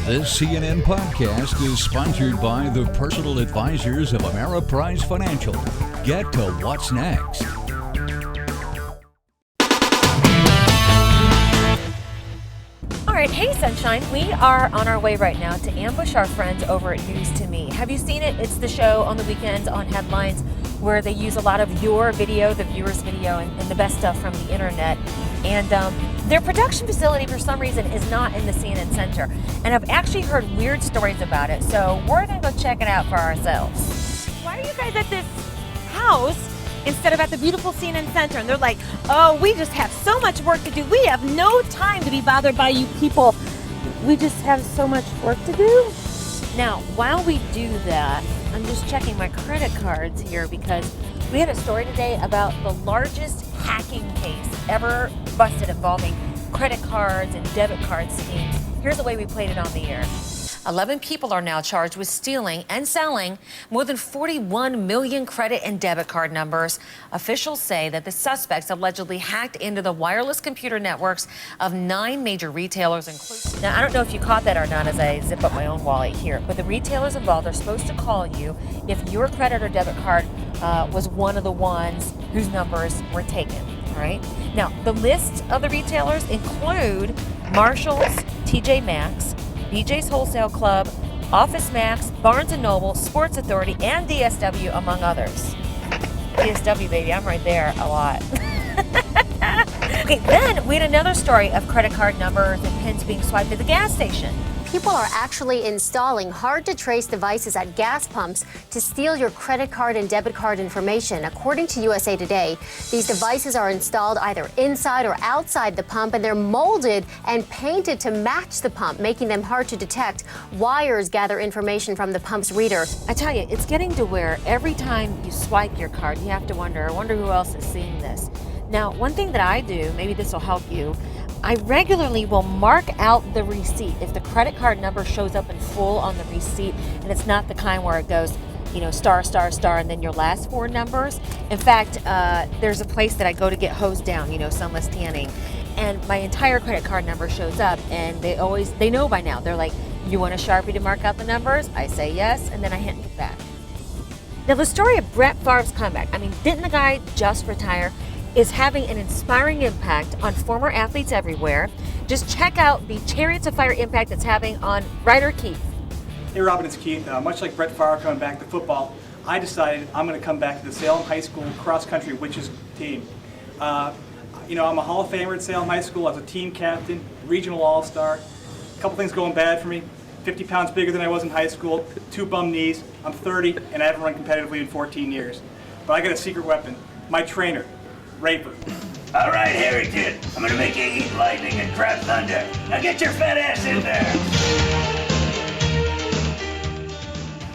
This CNN podcast is sponsored by the personal advisors of Ameriprise Financial. Get to what's next. All right, hey Sunshine, we are on our way right now to ambush our friends over at News to Me. Have you seen it? It's the show on the weekends on Headlines where they use a lot of your video, the viewers' video, and the best stuff from the internet. And their production facility, for some reason, is not in the CNN Center. And I've actually heard weird stories about it, so we're going to go check it out for ourselves. Why are you guys at this house instead of at the beautiful CNN Center? And they're like, oh, we just have so much work to do. We have no time to be bothered by you people. We just have so much work to do. Now, while we do that, I'm just checking my credit cards here because we had a story today about the largest hacking case ever busted involving credit cards and debit card schemes. Here's the way we played it on the air. 11 people are now charged with stealing and selling more than 41 million credit and debit card numbers. Officials say that the suspects allegedly hacked into the wireless computer networks of 9 major retailers, including... Now, I don't know if you caught that or not as I zip up my own wallet here, but the retailers involved are supposed to call you if your credit or debit card was one of the ones whose numbers were taken. All right. Now, the list of the retailers include Marshalls, TJ Maxx, BJ's Wholesale Club, Office Max, Barnes & Noble, Sports Authority, and DSW, among others. DSW, baby, I'm right there a lot. Okay, then we had another story of credit card numbers and pins being swiped at the gas station. People are actually installing hard-to-trace devices at gas pumps to steal your credit card and debit card information. According to USA Today, these devices are installed either inside or outside the pump, and they're molded and painted to match the pump, making them hard to detect. Wires gather information from the pump's reader. I tell you, it's getting to where every time you swipe your card, you have to I wonder who else is seeing this. Now, one thing that I do, maybe this will help you, I regularly will mark out the receipt. If the credit card number shows up in full on the receipt and it's not the kind where it goes, star, star, star, and then your last 4 numbers. In fact, there's a place that I go to get hosed down, sunless tanning, and my entire credit card number shows up, and they know by now. They're like, you want a Sharpie to mark out the numbers? I say yes, and then I hand it back. Now, the story of Brett Favre's comeback, didn't the guy just retire? Is having an inspiring impact on former athletes everywhere. Just check out the Chariots of Fire impact it's having on Ryder Keith. Hey Robin, it's Keith. Much like Brett Favre coming back to football, I decided I'm going to come back to the Salem High School cross-country witches team. I'm a Hall of Famer at Salem High School. I was a team captain, regional all-star. A couple things going bad for me. 50 pounds bigger than I was in high school, 2 bum knees. I'm 30 and I haven't run competitively in 14 years. But I got a secret weapon, my trainer. Raper. All right, Harry kid. I'm gonna make you eat lightning and crap thunder. Now get your fat ass in there.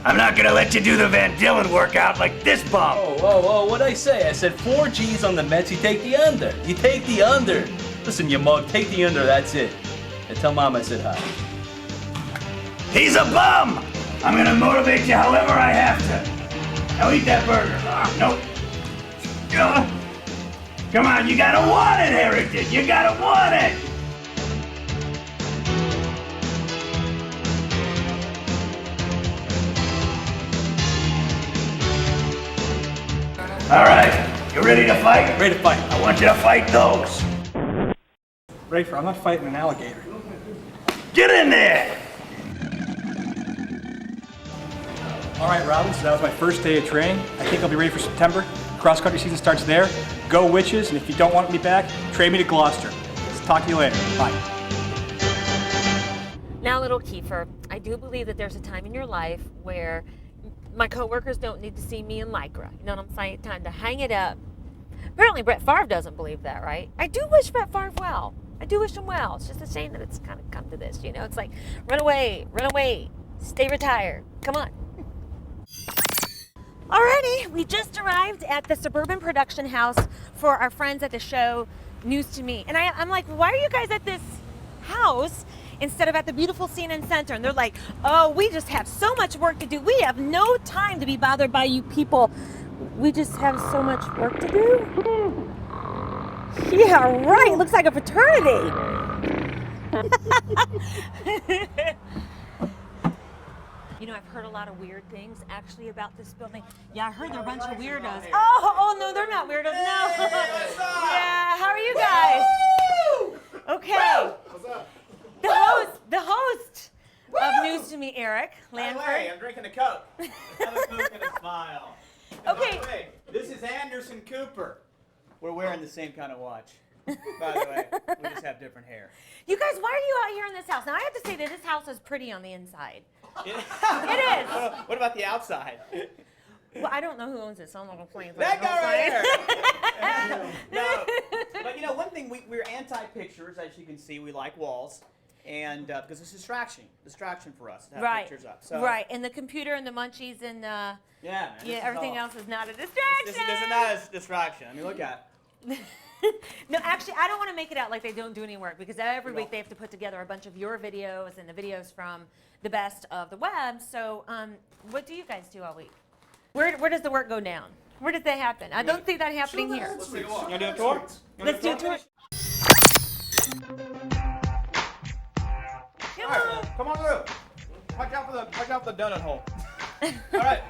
I'm not gonna let you do the Van Dillon workout like this bum. Oh, what'd I say? I said 4 G's on the Mets, you take the under. You take the under. Listen, you mug, take the under, that's it. And tell Mom I said hi. He's a bum! I'm gonna motivate you however I have to. Now eat that burger. Nope. Come on, you gotta want it, Harrington. You gotta want it. All right, you ready to fight? Ready to fight. I want you to fight those. Raper, I'm not fighting an alligator. Get in there. All right, Robin, so that was my first day of training. I think I'll be ready for September. Cross-country season starts there. Go Witches, and if you don't want me back, trade me to Gloucester. Let's talk to you later. Bye. Now, little Kiefer, I do believe that there's a time in your life where my coworkers don't need to see me in Lycra. You know what I'm saying? Time to hang it up. Apparently, Brett Favre doesn't believe that, right? I do wish Brett Favre well. I do wish him well. It's just a shame that it's kind of come to this, It's like, run away, stay retired. Come on. Alrighty, we just arrived at the suburban production house for our friends at the show News to Me. And I'm like, why are you guys at this house instead of at the beautiful CNN Center? And they're like, oh, we just have so much work to do. We have no time to be bothered by you people. We just have so much work to do. Yeah, right. It looks like a fraternity. lot of weird things actually about this building. Yeah, I heard they're a bunch of weirdos. Oh no, they're not weirdos. No. Yeah, how are you guys? Okay. What's up? The host of News to Me, Eric Lanford. By the way, I'm drinking a Coke. Have a Coke and a smile. And Okay. by the way, this is Anderson Cooper. We're wearing the same kind of watch. By the way, we just have different hair. You guys, why are you out here in this house? Now I have to say that this house is pretty on the inside. It is. What about the outside? Well, I don't know who owns it, so I'm not gonna complain. That guy right here. No, but you know, one thing we're anti-pictures, as you can see. We like walls, and because it's distraction for us to have Right. pictures up. So, Right, and the computer and the munchies and Yeah, man, this is everything all- else is not a This distraction. is not a distraction. I mean, look at it. No, actually, I don't want to make it out like they don't do any work because every week they have to put together a bunch of your videos and the videos from the best of the web. So, what do you guys do all week? Where does the work go down? Where does that happen? I don't see that happening here. You want to do a tour? Let's do a tour. All right, come on through. Watch out for the donut hole. All right.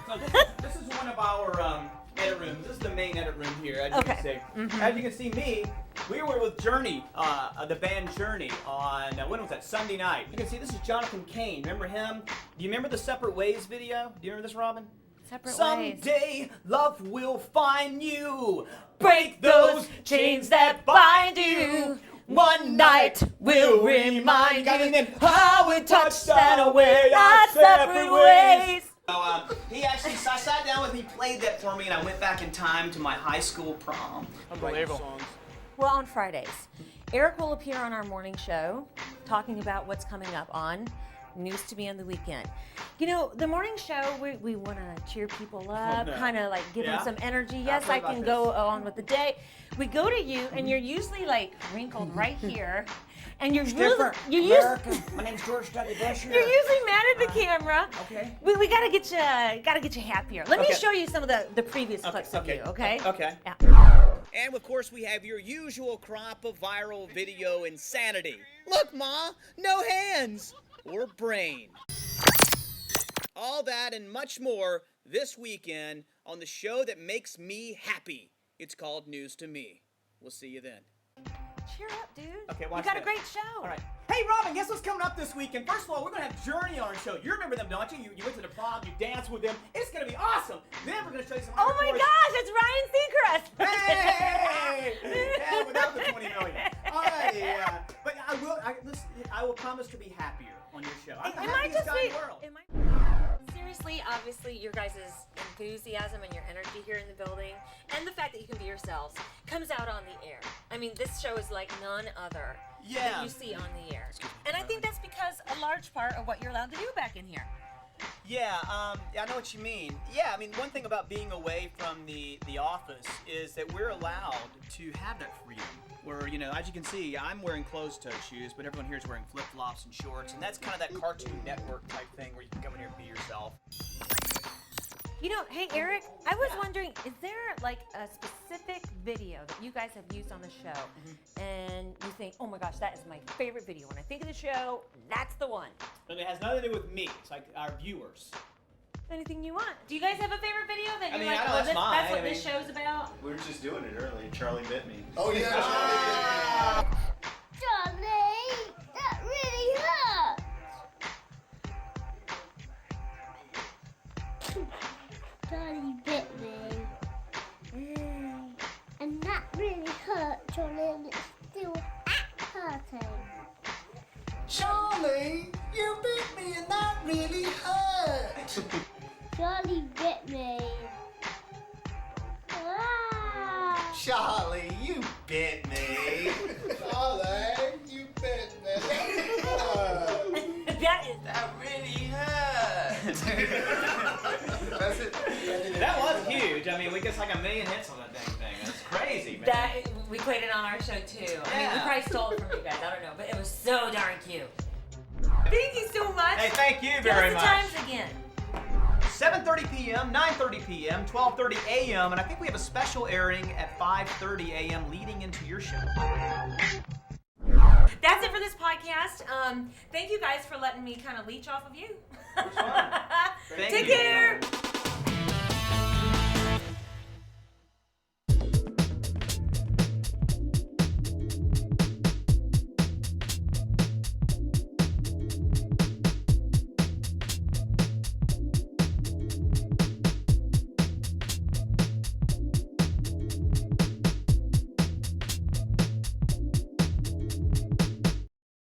So this is one of our edit rooms. This is the main edit room here, as you can see. Mm-hmm. As you can see, we were with Journey, the band Journey, on when was that? Sunday night. You can see this is Jonathan Cain. Remember him? Do you remember the Separate Ways video? Do you remember this, Robin? Separate ways. Someday love will find you. Break those chains that bind you. One night will remind you how we touched and away our separate ways. So I sat down with me, played that for me, and I went back in time to my high school prom. Unbelievable. Well, on Fridays, Eric will appear on our morning show talking about what's coming up on News to Me on the weekend. You know, the morning show, we want to cheer people up, no. kind of like give them Yeah? some energy. Yes, thought I about can this. go on with the day. We go to you, and you're usually like wrinkled right here, and you're Different. usually My name's George W. Bush. you're usually mad at the camera. Okay. We gotta get you happier. Let me Okay. show you some of the previous clips of you. Okay. Okay. Yeah. And of course, we have your usual crop of viral video insanity. Look, Ma, no hands or brain. All that and much more this weekend on the show that makes me happy. It's called News to Me. We'll see you then. Cheer up, dude. Okay, You watch got a this. great show. All right. Hey, Robin, guess what's coming up this weekend? First of all, we're going to have Journey on our show. You remember them, don't you? You went to the prom, you danced with them. It's going to be awesome. Then we're going to show you some Oh my hardcore- gosh, it's Ryan Seacrest. Hey! Yeah, without the 20 million. All right, yeah. But I will promise to be happier on your show. I'm the It might happiest just guy in be. the world. Seriously, obviously, your guys' enthusiasm and your energy here in the building, and the fact that you can be yourselves, comes out on the air. I mean, this show is like none other Yeah. that you see on the air. And I think that's because a large part of what you're allowed to do back in here. Yeah, I know what you mean. Yeah, I mean, one thing about being away from the office is that we're allowed to have that freedom. Where, you know, as you can see, I'm wearing closed-toe shoes, but everyone here is wearing flip-flops and shorts, and that's kind of that Cartoon Network type thing where you can come in here and be yourself. You know, hey Eric, I was wondering, is there like a specific video that you guys have used on the show, and you think, oh my gosh, that is my favorite video. When I think of the show, that's the one. And it has nothing to do with me. It's like our viewers. Anything you want. Do you guys have a favorite video that you're mean, like, I know oh, that's this, mine. that's what I this mean- show's about? We were just doing it earlier. Charlie bit me. Oh yeah, Charlie, that really hurt. Charlie bit me. And that really hurt, Charlie, and it's still hurting. Charlie, you bit me and that really hurt. Charlie bit me. Ah. Charlie, you bit me. Charlie, you bit me. That is That really hurts. That's it. That was huge. I mean, we get like a million hits on that dang thing. That's crazy, man. that. We played it on our show too. I mean, we Yeah. probably stole it from you guys. I don't know, but it was so darn cute. Thank you so much. Hey, thank you Give very us much. the times again. 7:30 p.m., 9:30 p.m., 12:30 a.m., and I think we have a special airing at 5:30 a.m. leading into your show. That's it for this podcast. Thank you guys for letting me kind of leech off of you. Thank Take you. care.